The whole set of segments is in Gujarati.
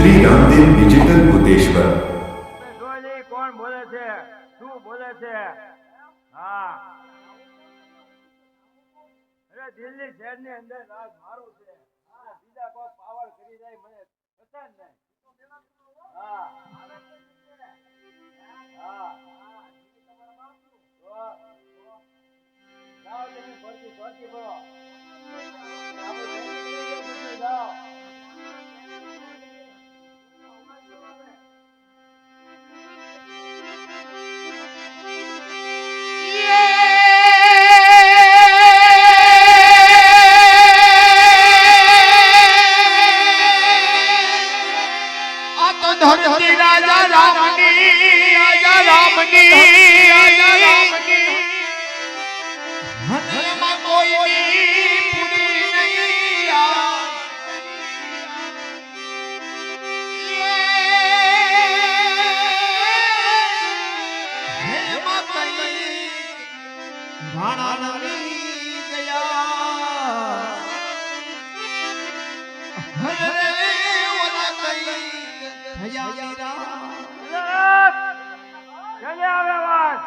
શ્રી રામદેવ ડિજિટલ ભૂતેશ્વર. જોઈ કોણ બોલે છે, શું બોલે છે? હા, અરે દિલ્હી શહેર ની અંદર રાજ મારું છે. હા, બીજા કોઈ પાવર કરી જાય મને થતા જ નહીં. હા હા, જાઓ તમે ફરતી ફરતી બોલો. જાઓ. ધરતી રાજા રામની હનમાં કોઈની પૂરી નહીં રાણા નવી ગયા ચલે આવે વાત.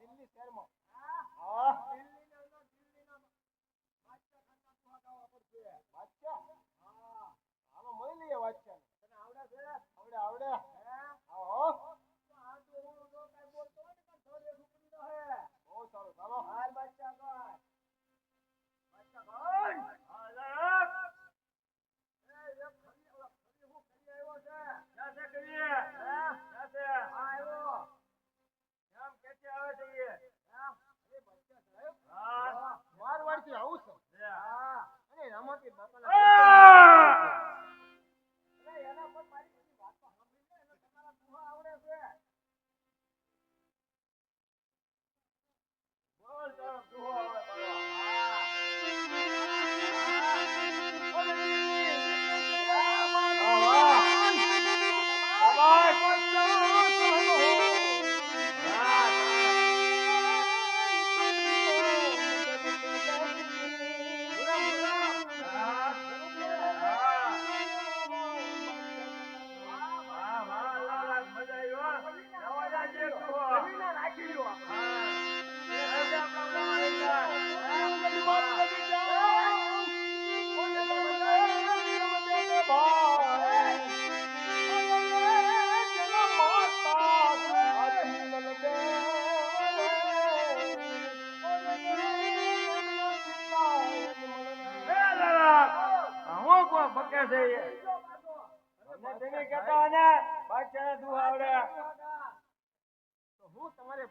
દિલ્હી શહેરમાં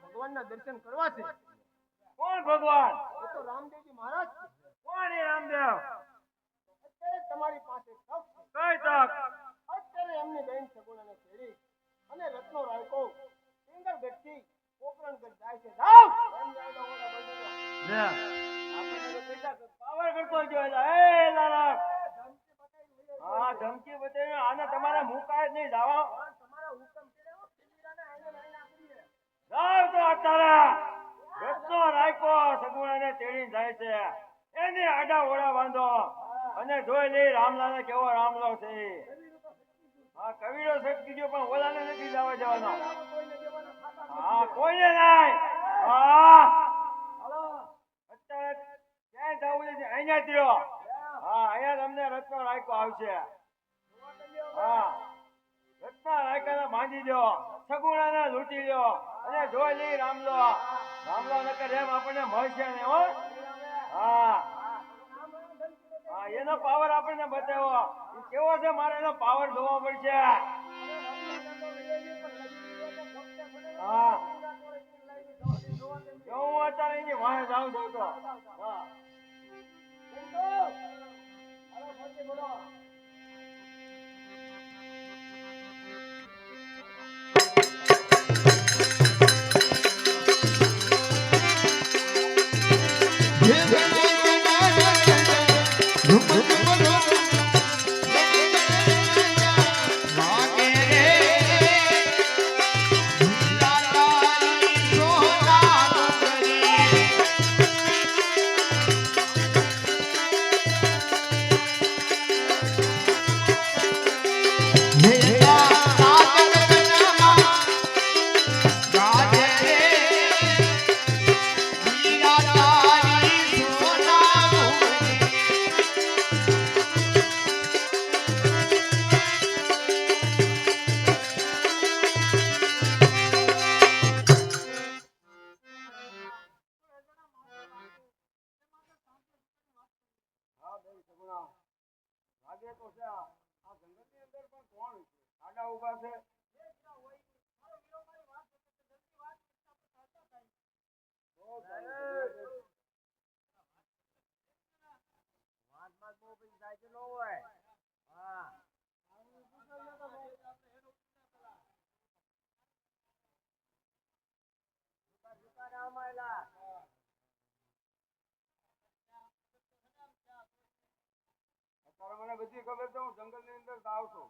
ભગવાનના દર્શન કરવા છે. કોણ ભગવાન? એ તો રામદેવજી મહારાજ. કોણ એ રામદેવ? અત્યારે તમારી પાસે તક છે. કઈ તક? અત્યારે એમની બેન સગુણાને ફેરી અને રત્નો રાયકો સિંગલ ગઢથી પોકરણગઢ જાય છે. જાવ એમ જાય ઓલા બંધ લે આપણે તો પૈસા પાવર કરતો ગયો. એ લાલા હા ધમકી બતાવી આને તમારે મુકાય નહીં. જાવ તમારા હુકમ કર્યો સિંગરાને આઈને લઈને આપીએ. જાવ તો અત્યારે રત્નો રાયકો સગુણાને તેડીને જાય છે. એની આડા ઓળા બાંધો અને જોઈ લઈ રામલાને કેવો રામલો છે. હા કવિનો શક્તિ ગયો પણ ઓલાને નથી જવા જવાનો હા કોઈને નહીં હા હાલો અત્યારે ક્યાંય જવું નથી અહીંયા જ રહ્યો હા અહીંયા તમને રત્નો રાખ્યો આવશે હા રત્ના રાખ્યાને બાંધી દો સગુણાને લૂંટી લ્યો અને જોઈ લઈ રામલો નકર એમ આપણને મળશે ને હો હા હા એનો પાવર આપણને બતાવો એ કેવો છે મારે એનો પાવર જોવો પડશે હા જો હું અત્યારે એની વાહે જાઉં છું તો હા લાગે તો છે આ જંગલની અંદર પણ કોણ છે આડા ઊભા છે મને બધી ખબર છે હું જંગલ ની અંદર જાઉં છું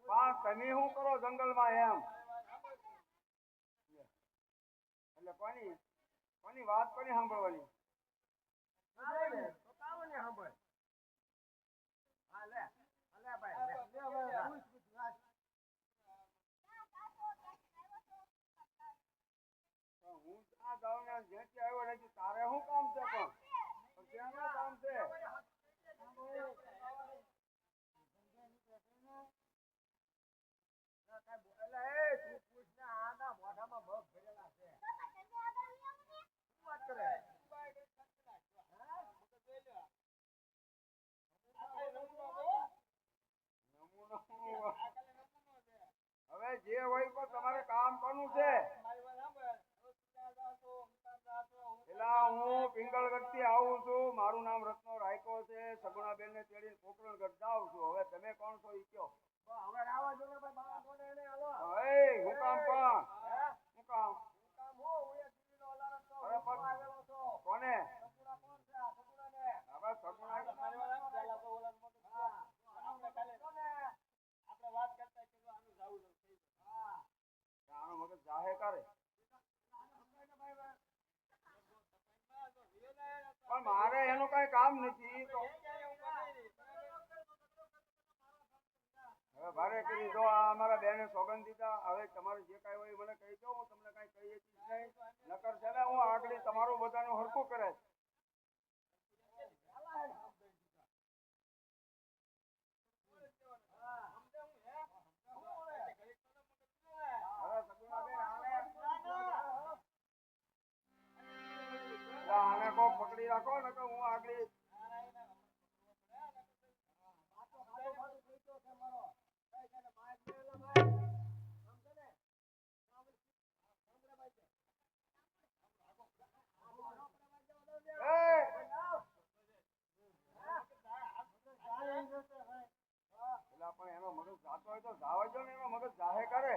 પણ તમે શું કરો જંગલમાં એમ એટલે કોની વાત કોની સાંભળવાની હું આ જાઉં ને જેથી આવ્યો નથી તારે શું કામ છે પણ ક્યાંનું કામ છે હવે જે હોય તો તમારે કામ કરવું છે પેલા હું પિંગળગઢ થી આવું છું મારું નામ રત્નો રાયકો છે સગુણાબેન ને તેડીને પોકરણગઢ જાઉં છું હવે તમે કોણ છો ઈ કયો હવે આવા જો ને ભાઈ બાળકોને એને હાલો એ હું કામ પણ હું કામ અરે પણ કોને સગુણા કોણ છે સગુણા ને હવે સગુણા મારી વાત પેલા તો ઓલા આપણે કાલે આપણે વાત કરતા કે આનું જાવું હા આનો મગજ જાહે કરે પણ મારે એનું કઈ કામ નથી તો હવે ભારે કરી દો આ અમારા બેને સોગંદ દીધા હવે તમારે જે કઈ હોય મને કહી દો હું તમને કઈ કહીએ નહીં નકર છે ને હું આગળ તમારું બધાનું હરખું કરે આને કો પકડી રાખો ને કે હું આગળ પણ એનો મગજ જાતો હોય તો જાવા જો ને એનો મગજ જાહે કરે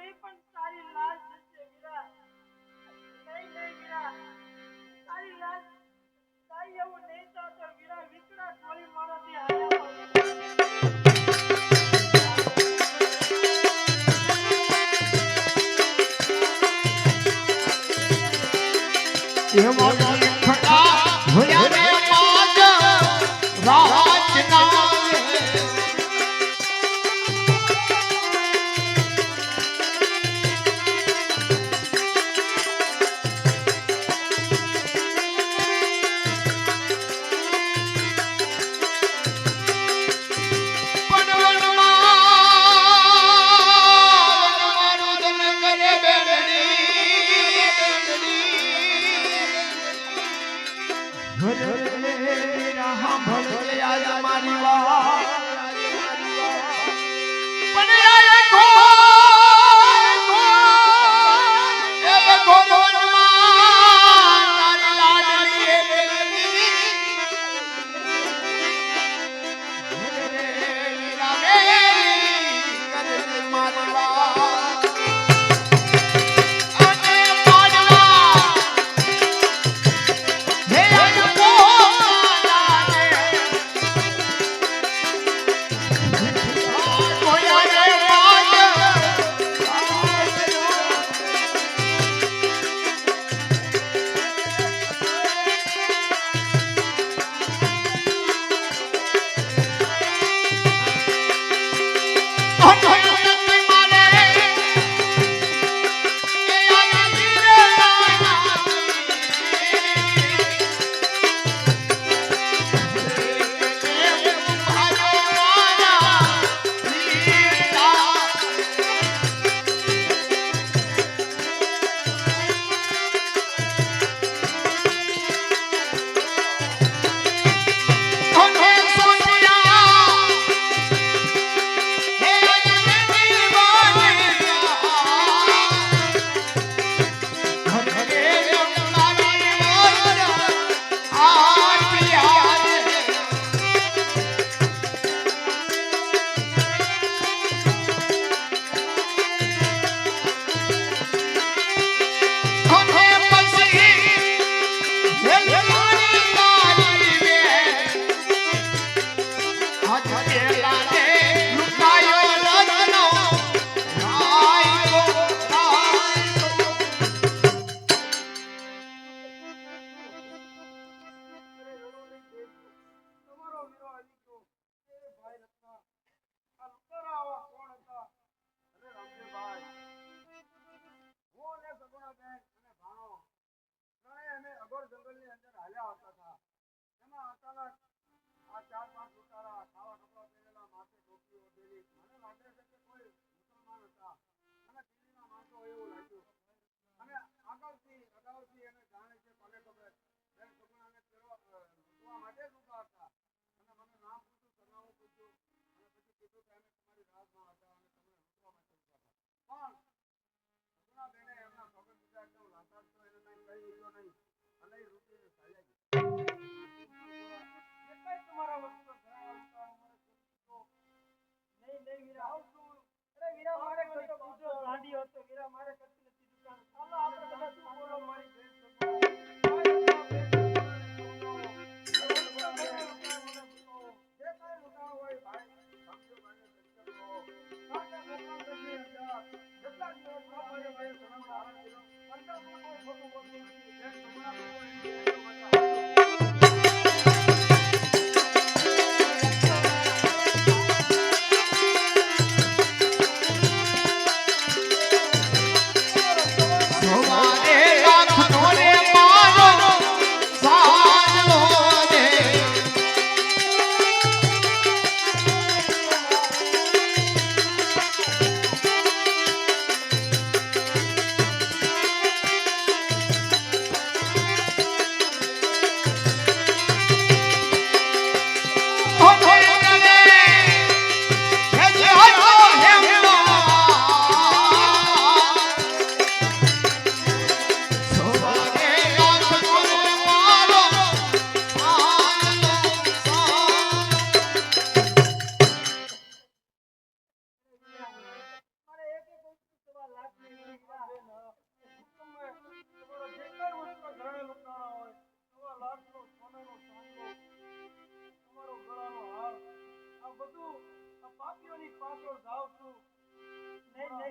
નહીં પણ તારી લાજ જશે વીરા. નહીં વીરા, તારી લાજ તારી એવું નહીં થતો વીરા. વિકરા ટોળી મારાથી હાલ્યા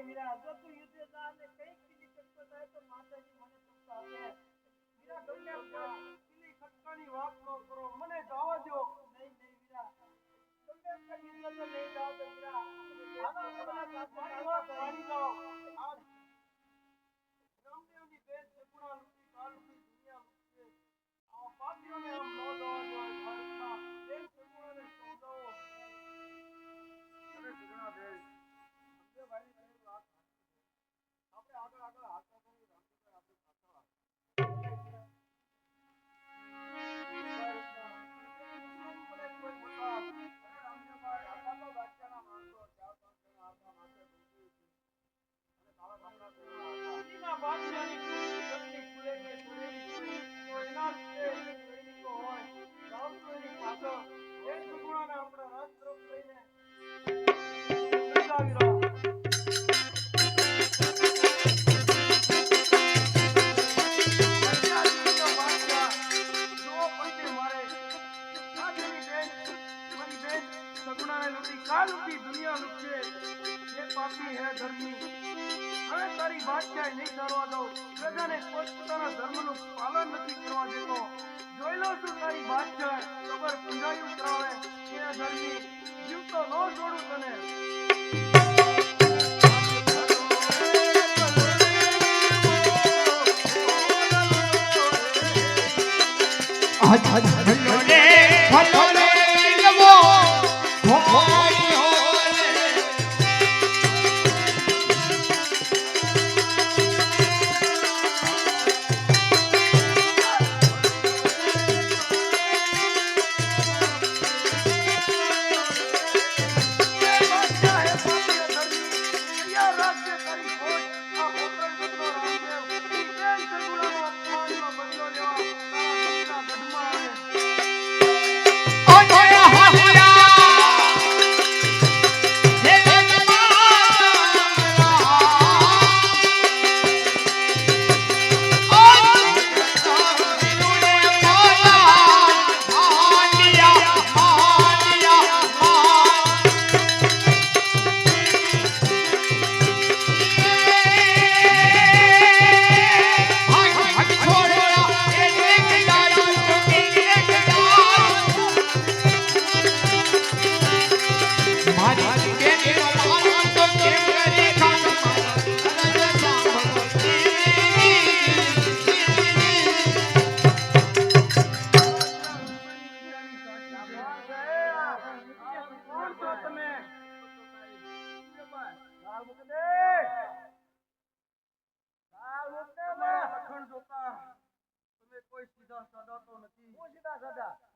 વીરા જો તું યુદ્ધે જા ને કંઈક કિલી કરતો થાય તો માતાજી મને સત્તા આપે વીરા ગમે એમ થાય કિલી ખટકાની વાત ન કરો મને જવા દો નહીં વીરા ગમે એમ કરી યુદ્ધ તો નહીં જાવ તો વીરા મારી વાત માની જાઓ આ રામદેવની બેન સગુણા લૂટી કાલની દુનિયા લૂટશે આ પાપીઓને આમ ન જવા દો ભારતના બેન સગુણાને સમજાવો અરે સગુણા બેન ભાઈ તારી વાત આપણે આગળ હાલતા કરી રામદેવભાઈ આપણે दुनिया लुटे ये पापी है धर्मी હવે તારી બાદશાહી નહીં કરવા દઉં પ્રજાને પોતપોતાના ધર્મનું પાલન નથી કરવા દેતો જોઈ લો છું તારી બાદશાહ ખબર પૂંજાયું કરાવે એ ધર્મી જીવ તો ન છોડું તને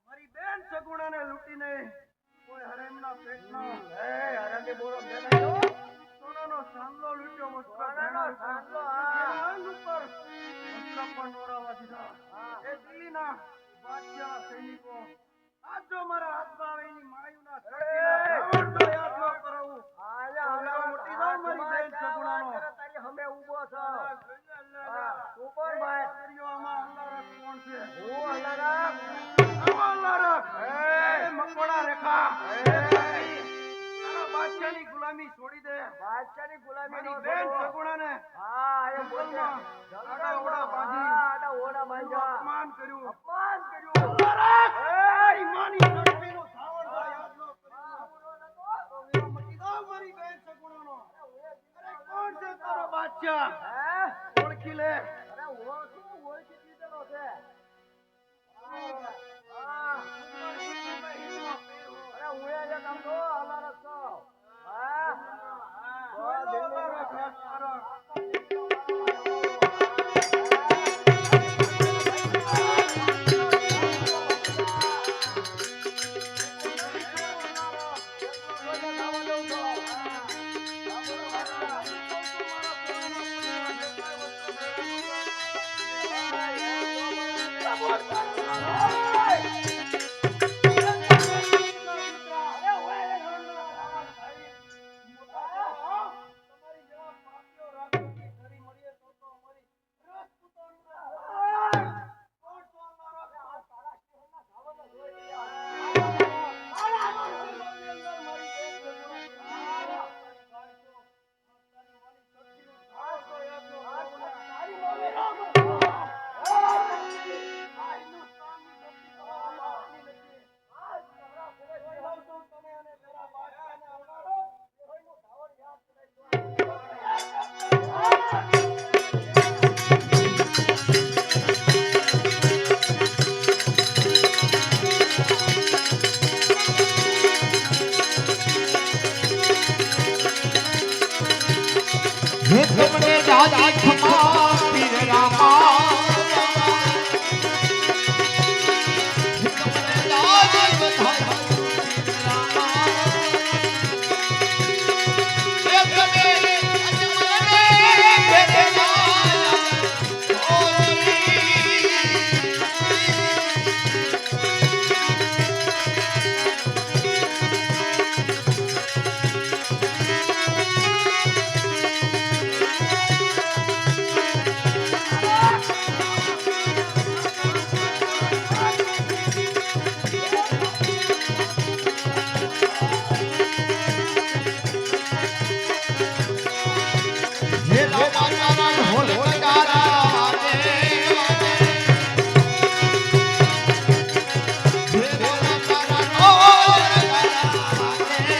મારી બેન સગુણાને લૂટીને કોઈ હરેમના પેટના હરાકે બોલો દેનાયો સોનાનો સાંગલો લૂટ્યો મસ્કા સોનાનો સાંગલો આંગ ઉપર મસ્કા પણ નોરાવા દીધા એ દિલ્હીના બાદશાહ સૈનિકો આજ જો મારા હાથમાં આવે એની માયુના સતીના યાદ ન કરાવું આયા મોટી જાવ મારી બેન સગુણાનો તારી હમે ઊભો છો તું કોણ ભાઈ દરિયામાં અલ્લાહ કોણ છે હું અલ્લાહ મકોડા રેખા તારા બાદશાહની ગુલામી છોડી દે બાદશાહની ગુલામી નો બેન સગુણાને હા એ બોલના આડા ઓડા બાંધી અપમાન કર્યું એ ઈમાની શક્તિનો ધાવણ યાદ નો કર્યો મટી જાવ મારી બેન સગુણાનો અરે કોણ છે તારો બાદશાહ ઓળખી લે અરે ઓળખી દીધેલો છે દાદી ખમા પીર રામા દાદી બધાય પીર રામા એ તમે અજમલે ભેરે ના હે રામા ઢોલ નગારા રે હે રામા ઢોલ નગારા રે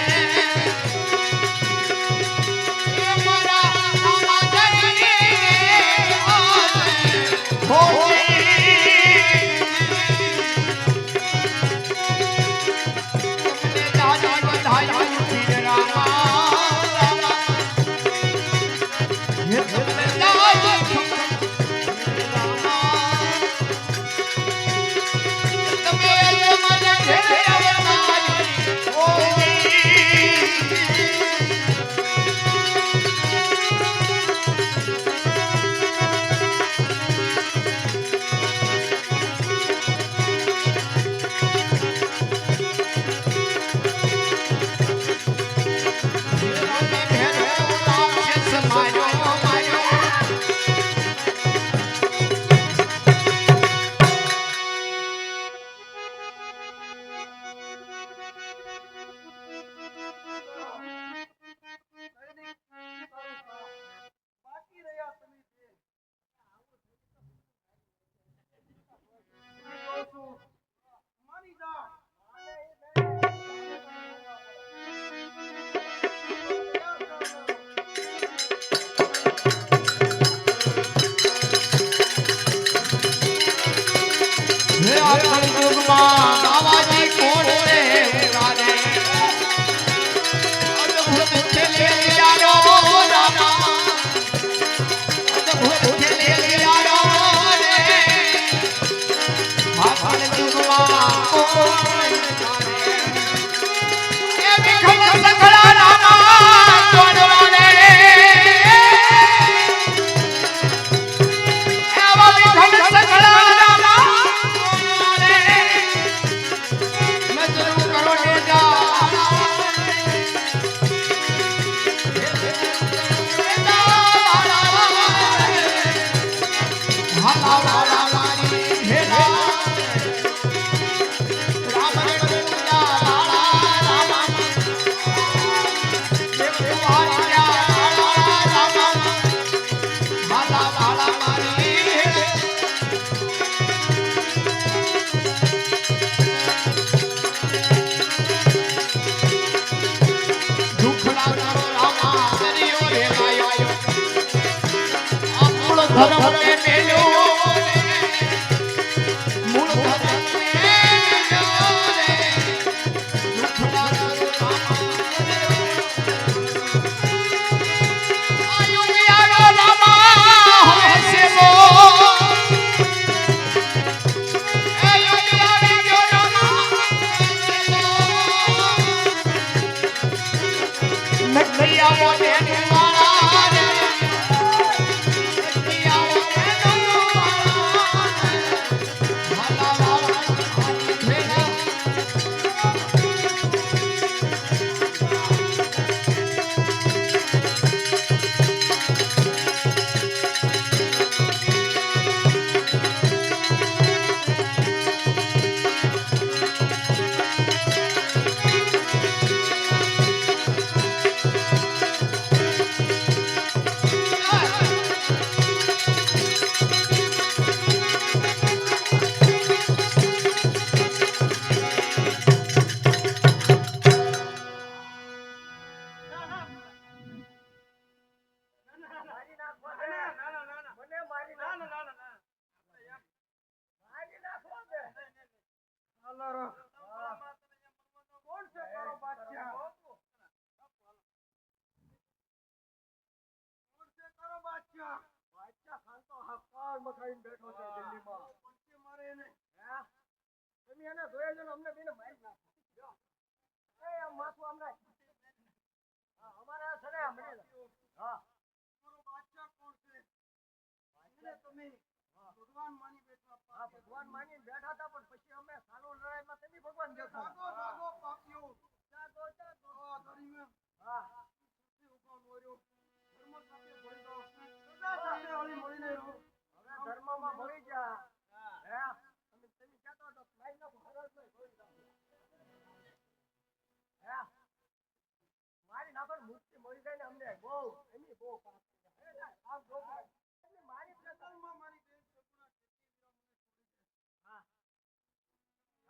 હે મારા રામા જઈને આલે હોજી તમને દાદી બધાય પીર રામા બાકી રહ્યા તમે છે. હું કહું છું, માની જા. હે આ કળિયુગમાં બાવાજી કોણ રે ઉગારે અદભુત ખેલે યારો રામા અદભુત ખેલે યારો રે આ કળિયુગમાં કોણ ઉગારે એ વિખમ સખડા રામા તોડવાને એવા વિખમ સખડા રામા મખાઈને બેઠો છે દિલ્હીમાં. મારે એને હે તમે એને જોયા છો ને અમને બેને મારી નાખો. એ આમ માથું આમ નાખ. હા અમારા છે ને હમણાં હા તમારો બાદશાહ કોણ છે? એને તમે ભગવાન માની બેઠા. હા ભગવાન માની બેઠા હતા પણ પછી અમે સાનો લડાઈમાં તમે ભગવાન દેખા. જાગો પાપ્યો. જાગો ધર્મ. હા ઉભો મોર્યો. ધર્મ સાથે ભળતો. સદા સાથે હળી મળીને રહો. હવે ધર્મમાં ભળી ગયા. હે તમે કહેતો હતો મારી નાખો હરજ નહીં ભળી જાવ. હે મારી નાખો મુક્તિ મળી જાય ને અમને બહુ એની બહુ કામ છે. આમ જો એટલે મારી પ્રસંગમાં મારી બેન સપના હા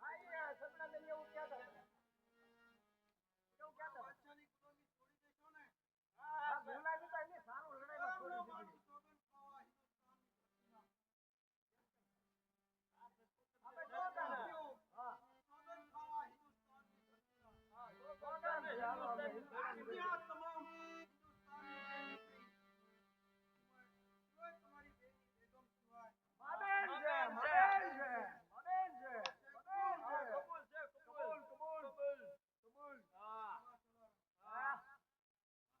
હા એ સપના બેન એવું કહેતા હતા. એવું કહેતા બાદશાહની ગુલામી છોડી દેશો ને. હા ગુલામી તો એની સારું લડાઈમાં છોડી દીધી. આપણે તો હા સોગન ખાવા હિન્દુસ્તાનની ધરતી. હા સોગન છે હાલો અમે હિન્દુસ્તાની તમામ હિન્દુસ્તાની તમારી બેની બેગમ સિવાય માબેન છે માબેન છે માબેન છે કબૂલ છે કબૂલ હા હા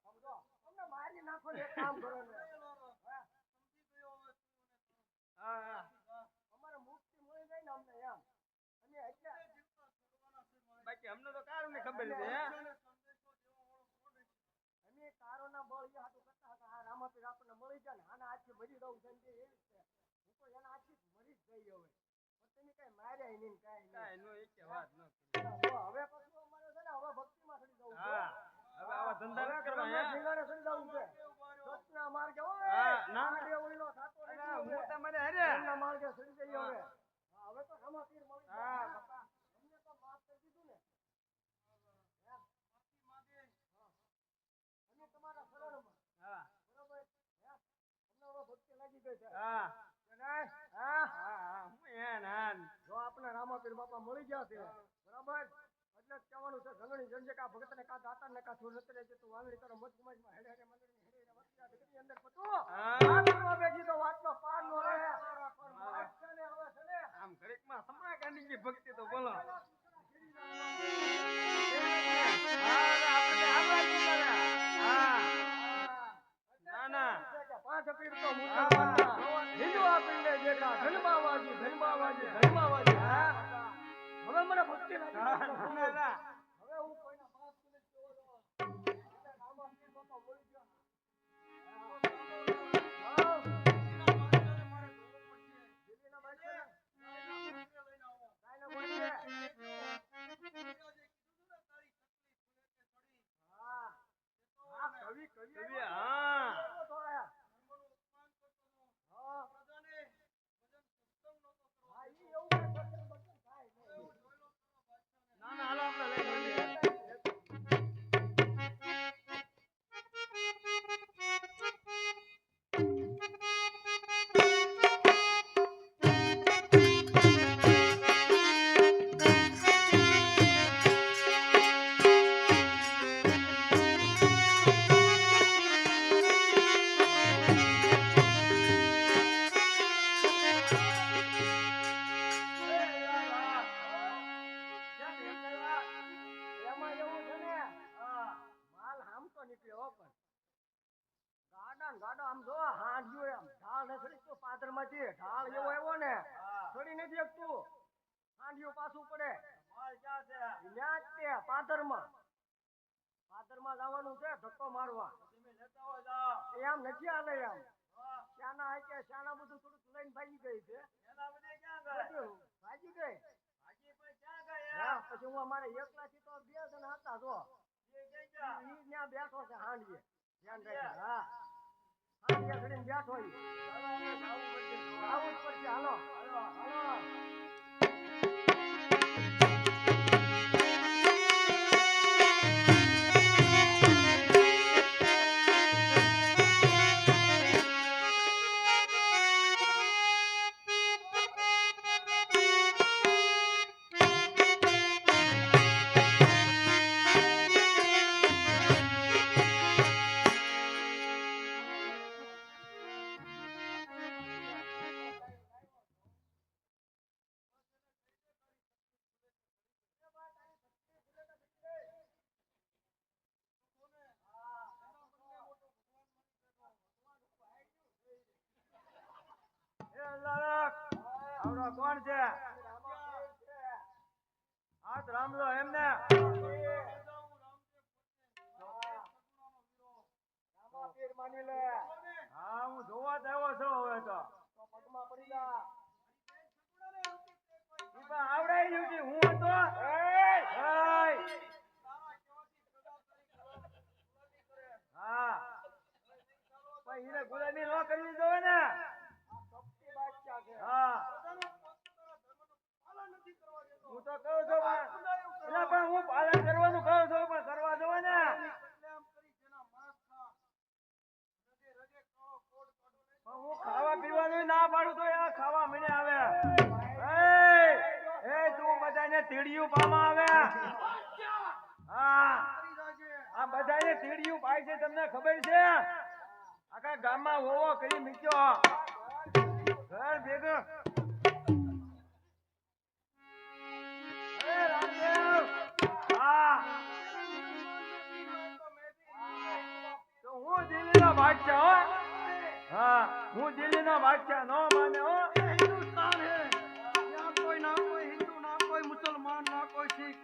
સમજો અમને મારી નાખો ને એક કામ કરો ને હા સમજી ગયો હવે તું અને હા અમારે મુક્તિ મળી જાય ને અમને એમ અને એટલે જીવતા છોડવાના છે બાકી અમને તો કારું ને ખબર છે હે સંદેશો દેવા વાળો કોણ છે? અમે કારોના બળ એ હાટું કરતા હતા આ રામાપીર આપણને મળી જાય ને આના હાથથી મરી દઉં છે એવી છે હું તો એના હાથથી મરી જ ગઈ હવે પણ તમે કઈ માર્યા નહીં કાઈ નો એક વાત ન હવે પછી અમારે છે ને હવે ભક્તિમાં ચડી જવું છે હા હવે આવા ધંધા ન કરવા હે ઠીકાણે ચડી જવું છે સતના માર્ગે ઓય હા ના ના ઓઈલો થાતો નથી હું તમારે હરે એના માર્ગે ચડી જઈ હવે હા હવે તો રામાપીર મળી હા બાપા અમને તો માફ કરી દીધું ને હે માફી માંગે હા અમે તમારા શરણમાં હા બરોબર હે અમને હવે ભક્તિ લાગી ગઈ છે હા હા હા હું એન જો આપણે રામાપીર બાપા મળી ગયા છે બરાબર એટલે જ કહેવાનું છે ઘણી જનજે કા ભગત ને કા દાતા ને કા છોડ નતરે જે તું વાંગડી તારો મત સમાજમાં હેડે હેડે મંદિર ની હેડે વસ્યા જગતની અંદર પતું વાત કરવા બેઠી તો વાતનો પાર નો રહે ને હવે છે ને આમ ઘડીકમાં સમા ગાંધીજી ભક્તિ તો બોલો હા આપણે આભાર કરે હા ના ના પાંચ પીર તો મુસલમાનના હિન્દુ આપીને જેટલા ધનબાવાજી હા હવે મને ભક્તિ લાગી ના હવે હું કોઈના બાપ ને જોવો જો એટલે રામા પીર બાપા બોલી ગયો હા દિલ્હીના બાદશાહને મારે જોવું પડશે દિલ્હીના બાદશાહ લઈને આવો કાઈનો બોલે આજે કીધું ને તારી તકલીફ મને કે છોડી હા કવિ હા ના ના હાલો આપણે લઈ લઈએ ગાડો આમ જો હાંડ્યો એમ ઢાળ ને છડી તો પાદરમાંથી ઢાળ એવો આવ્યો ને છડી નથી શકતું હાંડ્યો પાછું પડે માલ ક્યાં છે ન્યા તે પાદરમાં જવાનું છે ધક્કો મારવા તમે લેતા હો જાઓ એમ નથી આલે એમ શાના હે કે શાના બધું થોડું લઈને ભાગી ગઈ છે એના બધે ક્યાં ગઈ ભાગી ગઈ પણ ક્યાં ગઈ હા પછી હું અમારે એકલાથી તો બે જણા હતા જો એ ત્યાં બેઠો છે હાંડીએ ધ્યાન રાખજો હા હાંડીએ ઘડીને બેઠો ઈ આવું જ પડશે હાલો આવડો કોણ છે હાથ રામલો એમને હા હું જોવા જ આવ્યો છું હવે તો પગમાં પડી જા આવડાઈ ગયું કે હું હતો હા પણ એને ગુલામી ન કરવી જોઈએ ને હા હું તો કહું છું પણ હું પાલન કરવાનું કહું છું પણ કરવા દો ને હું ખાવા પીવાનું ના પાડું તો આ ખાવા મને આવે એ તું બધાને તીડિયું પામાં આવે હા આ બધાને તીડિયું પાય છે તમને ખબર છે આખા ગામમાં હોવો કરી મૂક્યો ઘર ભેગો રામદેવ હા તો હું દિલ્હીનો બાદશાહ હો हाँ હું દિલ્હીનો બાદશાહ નો માને હો हिंदुस्तान है यहाँ कोई ना कोई हिंदू ना कोई मुसलमान ना कोई सिख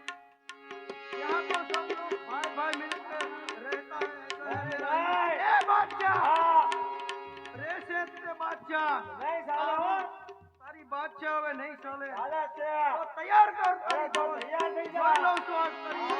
यहाँ तो सब लोग भाई भाई मिलकर रहता है ए बादशाह रेसे ते बादशाह नहीं साले हो तारी बादशाह હવે નહીં ચાલે હાલે છે તો તૈયાર કર તો તૈયાર થઈ જા 900 કરી